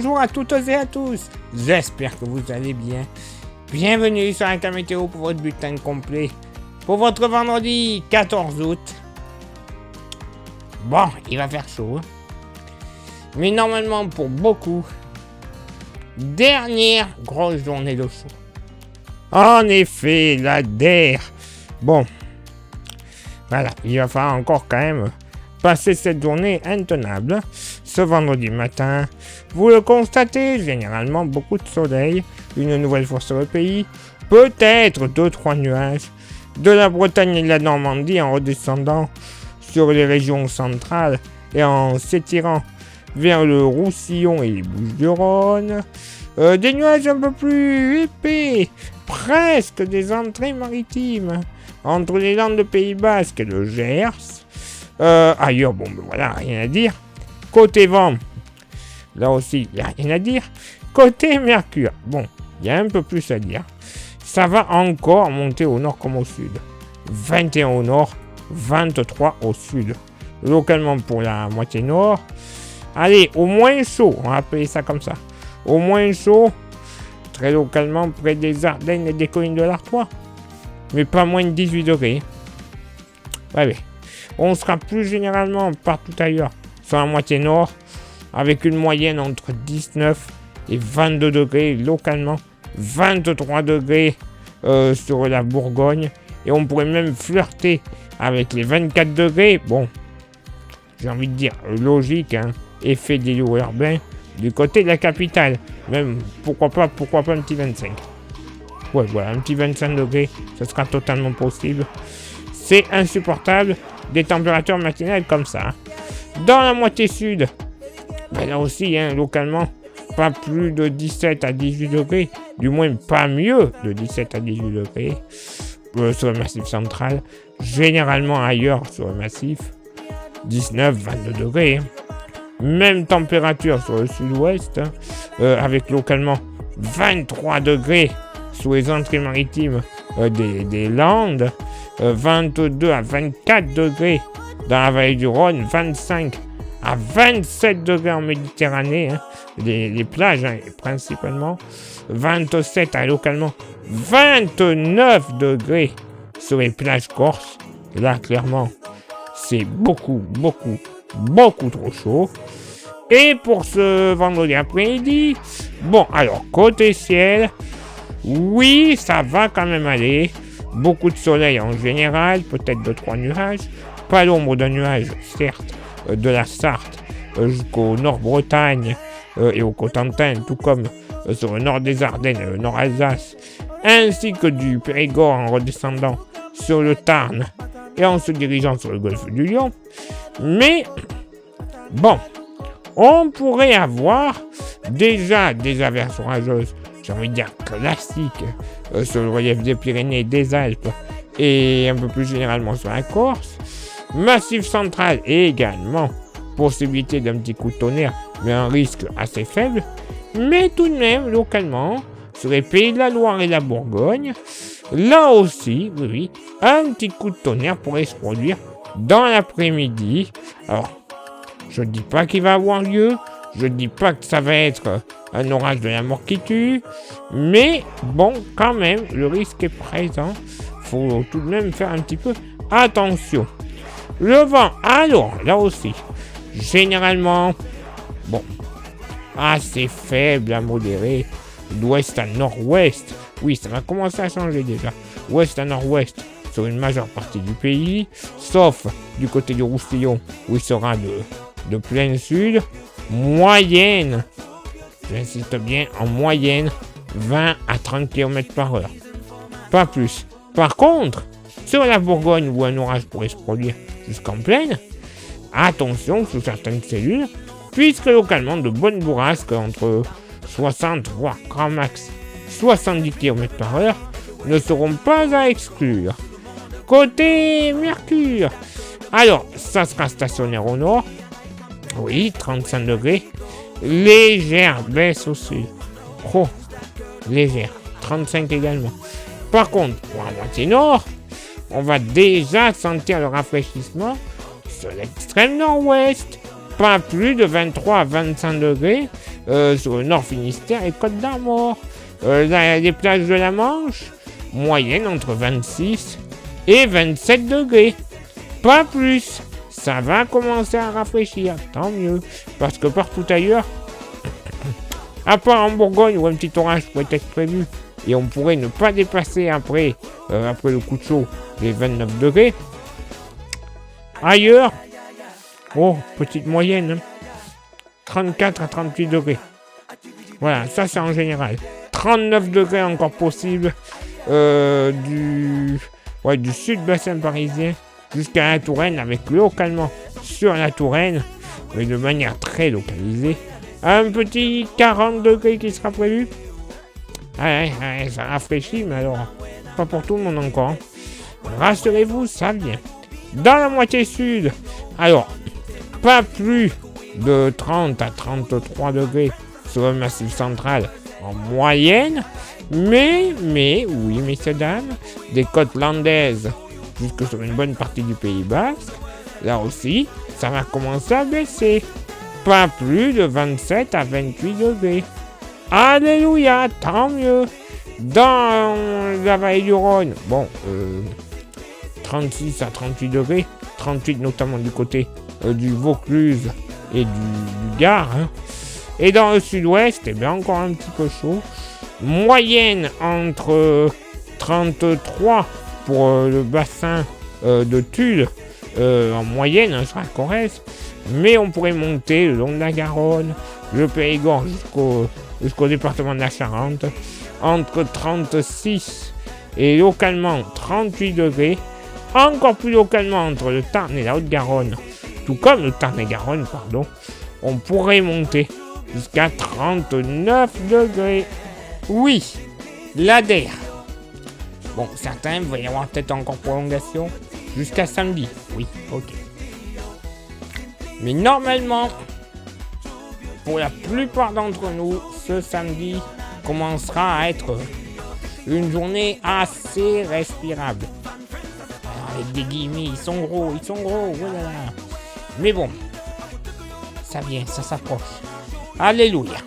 bonjour à toutes et à tous. J'espère que vous allez bien. Bienvenue sur un météo pour votre bulletin complet. Pour votre vendredi 14 août. Bon, il va faire chaud. Hein. Mais normalement pour beaucoup, dernière grosse journée de chaud. En effet, la DER. Bon, voilà, il va falloir encore quand même passer cette journée intenable. Ce vendredi matin, vous le constatez, généralement beaucoup de soleil, une nouvelle fois sur le pays, peut-être 2-3 nuages, de la Bretagne et de la Normandie en redescendant sur les régions centrales et en s'étirant vers le Roussillon et les Bouches-du-Rhône. Des nuages un peu plus épais, presque des entrées maritimes, entre les Landes de Pays Basque et le Gers. Ailleurs, bon, ben voilà, rien à dire. Côté vent, là aussi, il n'y a rien à dire. Côté Mercure, bon, il y a un peu plus à dire. Ça va encore monter au nord comme au sud. 21 au nord, 23 au sud. Localement pour la moitié nord. Allez, au moins chaud, on va appeler ça comme ça. Au moins chaud, très localement près des Ardennes et des collines de l'Artois. Mais pas moins de 18 degrés. Ouais. On sera plus généralement partout ailleurs, sur la moitié nord, avec une moyenne entre 19 et 22 degrés localement, 23 degrés sur la Bourgogne, et on pourrait même flirter avec les 24 degrés. Bon, j'ai envie de dire logique, hein, effet d'îlot urbain, du côté de la capitale. Même, pourquoi pas un petit 25. Ouais, voilà, un petit 25 degrés, ce sera totalement possible. C'est insupportable, des températures matinales comme ça. Dans la moitié sud, ben là aussi, hein, localement, pas plus de 17 à 18 degrés, du moins pas mieux de 17 à 18 degrés sur le massif central, généralement ailleurs sur le massif, 19-22 degrés. Hein. Même température sur le sud-ouest, hein, avec localement 23 degrés sous les entrées maritimes des Landes, 22 à 24 degrés dans la vallée du Rhône, 25 à 27 degrés en Méditerranée, hein, les plages hein, principalement, 27 à localement 29 degrés sur les plages corses. Là, clairement, c'est beaucoup trop chaud. Et pour ce vendredi après-midi, bon, alors, côté ciel, oui, ça va quand même aller. Beaucoup de soleil en général, peut-être 2-3 nuages. Pas l'ombre d'un nuage, certes, de la Sarthe jusqu'au Nord-Bretagne et au Cotentin, tout comme sur le nord des Ardennes et le nord-Alsace, ainsi que du Périgord en redescendant sur le Tarn et en se dirigeant sur le golfe du Lion. Mais, bon, on pourrait avoir déjà des averses orageuses, j'ai envie de dire classiques, sur le relief des Pyrénées, des Alpes et un peu plus généralement sur la Corse. Massif central également, possibilité d'un petit coup de tonnerre, mais un risque assez faible. Mais tout de même, localement, sur les pays de la Loire et la Bourgogne, là aussi, oui, un petit coup de tonnerre pourrait se produire dans l'après-midi. Alors, je ne dis pas qu'il va avoir lieu, je ne dis pas que ça va être un orage de la mort qui tue, mais bon, quand même, le risque est présent. Faut tout de même faire un petit peu attention. Le vent, alors, là aussi, généralement, bon, assez faible à modéré, d'ouest à nord-ouest. Oui, ça va commencer à changer déjà. Ouest à nord-ouest sur une majeure partie du pays, sauf du côté du Roussillon, où il sera de plein sud. Moyenne, j'insiste bien, en moyenne, 20 à 30 km par heure. Pas plus. Par contre, sur la Bourgogne où un orage pourrait se produire jusqu'en plaine, attention sous certaines cellules, puisque localement de bonnes bourrasques entre 60 voire grand max 70 km par heure ne seront pas à exclure. Côté Mercure, alors ça sera stationnaire au nord, oui, 35 degrés, légère baisse au sud, légère, 35 également. Par contre, pour la moitié nord, on va déjà sentir le rafraîchissement sur l'extrême nord-ouest. Pas plus de 23 à 25 degrés sur le Nord Finistère et Côte d'Armor. Les plages de la Manche, moyenne entre 26 et 27 degrés. Pas plus. Ça va commencer à rafraîchir, tant mieux. Parce que partout ailleurs, à part en Bourgogne où un petit orage pourrait être prévu, et on pourrait ne pas dépasser après le coup de chaud, les 29 degrés. Ailleurs, petite moyenne, 34 à 38 degrés. Voilà, ça c'est en général. 39 degrés encore possible du sud bassin parisien jusqu'à la Touraine, avec localement sur la Touraine, mais de manière très localisée, un petit 40 degrés qui sera prévu. Ça rafraîchit, mais alors, pas pour tout le monde encore. Rassurez-vous, ça vient. Dans la moitié sud, alors, pas plus de 30 à 33 degrés sur le massif central en moyenne, mais, oui, messieurs, dames, des côtes landaises jusque sur une bonne partie du Pays Basque, là aussi, ça va commencer à baisser. Pas plus de 27 à 28 degrés. Alléluia, tant mieux. Dans la vallée du Rhône, 36 à 38 degrés, 38 notamment du côté du Vaucluse et du Gard. Et dans le sud-ouest, encore un petit peu chaud. Moyenne entre 33 pour le bassin de Tulle, en moyenne, sur la Corrèze. Mais on pourrait monter le long de la Garonne, le Périgord jusqu'au département de la Charente, entre 36 et localement 38 degrés, encore plus localement entre le Tarn et la Haute-Garonne, tout comme le Tarn et Garonne, on pourrait monter jusqu'à 39 degrés. Oui, l'ADER. Certains, il va y avoir peut-être encore prolongation jusqu'à samedi. Oui, ok. Mais normalement, pour la plupart d'entre nous, ce samedi commencera à être une journée assez respirable. Alors, avec des guillemets, ils sont gros, voilà. Mais bon, ça vient, ça s'approche. Alléluia.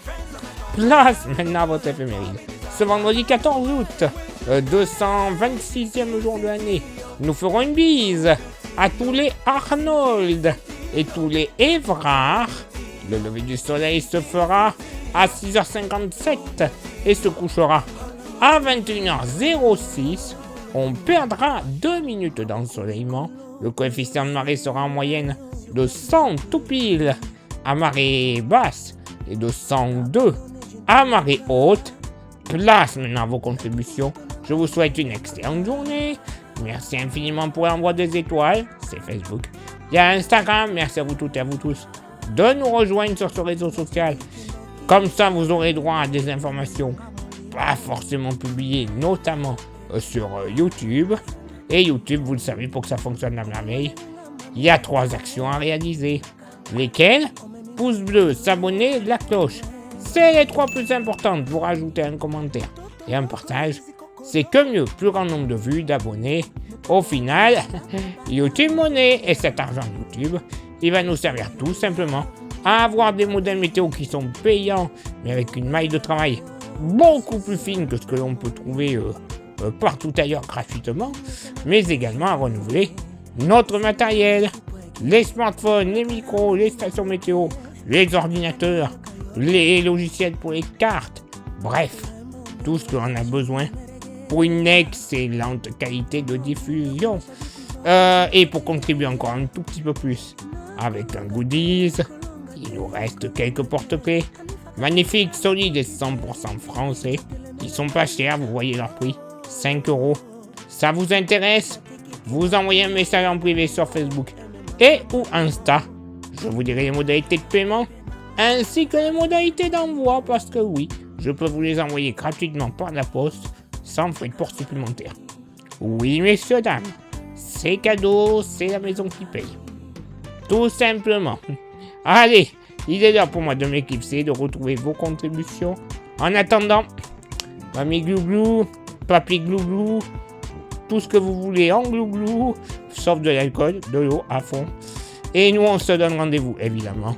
Place maintenant à votre éphéméride. Ce vendredi 14 août, 226e jour de l'année, nous ferons une bise à tous les Arnold et tous les Évrard. Le lever du soleil se fera à 6h57 et se couchera à 21h06. On perdra 2 minutes d'ensoleillement. Le coefficient de marée sera en moyenne de 100 tout pile à marée basse et de 102 à marée haute. Place maintenant à vos contributions. Je vous souhaite une excellente journée. Merci infiniment pour l'envoi des étoiles. C'est Facebook. Il y a Instagram. Merci à vous toutes et à vous tous de nous rejoindre sur ce réseau social. Comme ça, vous aurez droit à des informations pas forcément publiées, notamment sur YouTube. Et YouTube, vous le savez, pour que ça fonctionne à merveille, il y a 3 actions à réaliser. Lesquelles? Pouce bleu, s'abonner, la cloche. C'est les 3 plus importantes pour ajouter un commentaire et un partage. C'est que mieux, plus grand nombre de vues, d'abonnés. Au final, YouTube monnaie. Et cet argent YouTube, il va nous servir tout simplement à avoir des modèles météo qui sont payants, mais avec une maille de travail beaucoup plus fine que ce que l'on peut trouver partout ailleurs gratuitement, mais également à renouveler notre matériel. Les smartphones, les micros, les stations météo, les ordinateurs, les logiciels pour les cartes, bref, tout ce que l'on a besoin pour une excellente qualité de diffusion. Et pour contribuer encore un tout petit peu plus avec un goodies, il nous reste quelques porte-clés magnifiques, solides et 100% français. Ils sont pas chers, vous voyez leur prix, 5 €. Ça vous intéresse? Vous envoyez un message en privé sur Facebook et ou Insta. Je vous dirai les modalités de paiement ainsi que les modalités d'envoi, parce que oui, je peux vous les envoyer gratuitement par la poste sans frais de port supplémentaires. Oui, messieurs, dames, c'est cadeau, c'est la maison qui paye. Tout simplement. Allez, il est l'heure pour moi de m'éclipser, de retrouver vos contributions. En attendant, mamie glouglou, papy glouglou, tout ce que vous voulez en glouglou, sauf de l'alcool, de l'eau à fond. Et nous, on se donne rendez-vous, évidemment,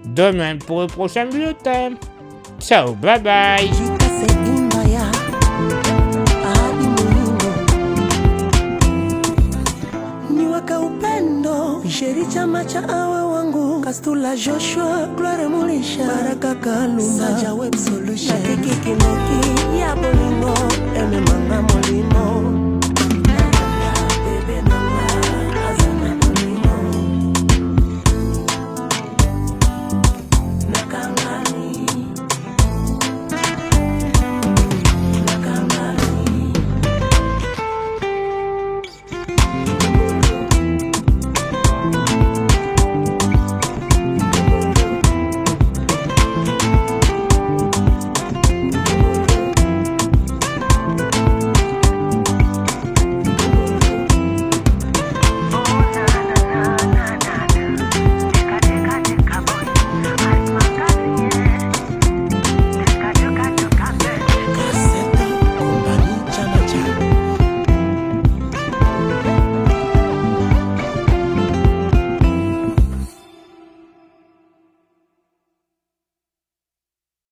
demain pour le prochain bulletin. So, bye bye. Niweka upendo Sheri chama cha awa wangu Kastula Joshua Gloire Mulisha Baraka Kaluma Saja Web Solution Nakiki Kinoki Ya Bolimo Eme Manga Molimo